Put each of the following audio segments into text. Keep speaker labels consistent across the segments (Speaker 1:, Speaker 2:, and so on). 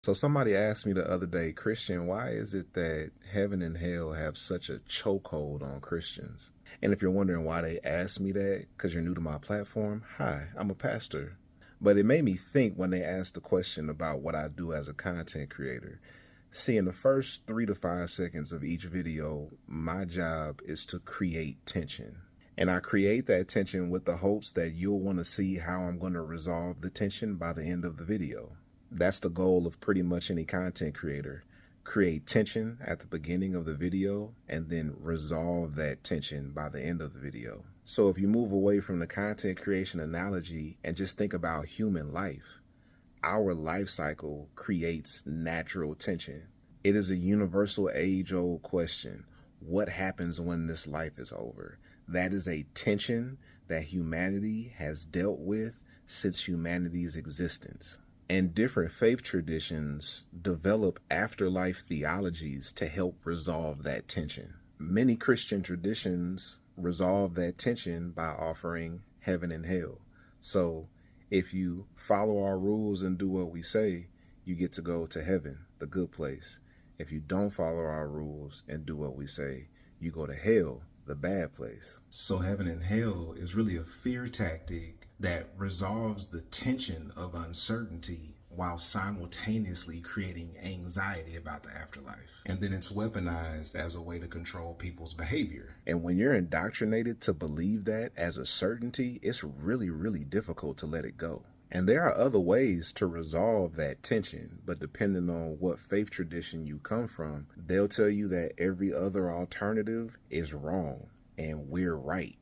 Speaker 1: So somebody asked me the other day, Christian, why is it that heaven and hell have such a chokehold on Christians? And if you're wondering why they asked me that, because you're new to my platform, hi, I'm a pastor. But it made me think when they asked the question about what I do as a content creator. See, in the first 3 to 5 seconds of each video, my job is to create tension. And I create that tension with the hopes that you'll want to see how I'm going to resolve the tension by the end of the video. That's the goal of pretty much any content creator. Create tension at the beginning of the video and then resolve that tension by the end of the video. So if you move away from the content creation analogy and just think about human life, our life cycle creates natural tension. It is a universal age-old question. What happens when this life is over? That is a tension that humanity has dealt with since humanity's existence. And different faith traditions develop afterlife theologies to help resolve that tension. Many Christian traditions resolve that tension by offering heaven and hell. So if you follow our rules and do what we say, you get to go to heaven, the good place. If you don't follow our rules and do what we say, you go to hell, the bad place. So heaven and hell is really a fear tactic that resolves the tension of uncertainty while simultaneously creating anxiety about the afterlife. And then it's weaponized as a way to control people's behavior. And when you're indoctrinated to believe that as a certainty, it's really, really difficult to let it go. And there are other ways to resolve that tension, but depending on what faith tradition you come from, they'll tell you that every other alternative is wrong and we're right.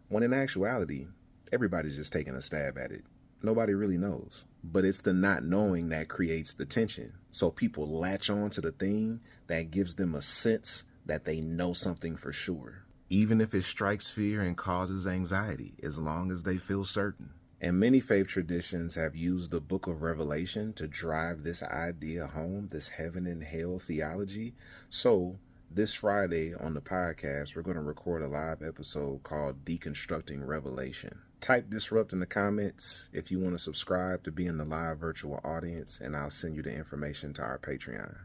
Speaker 1: When in actuality, everybody's just taking a stab at it. Nobody really knows. But it's the not knowing that creates the tension. So people latch on to the thing that gives them a sense that they know something for sure. Even if it strikes fear and causes anxiety, as long as they feel certain. And many faith traditions have used the book of Revelation to drive this idea home, this heaven and hell theology. So this Friday on the podcast, we're going to record a live episode called Deconstructing Revelation. Type Disrupt in the comments if you want to subscribe to be in the live virtual audience, and I'll send you the information to our Patreon.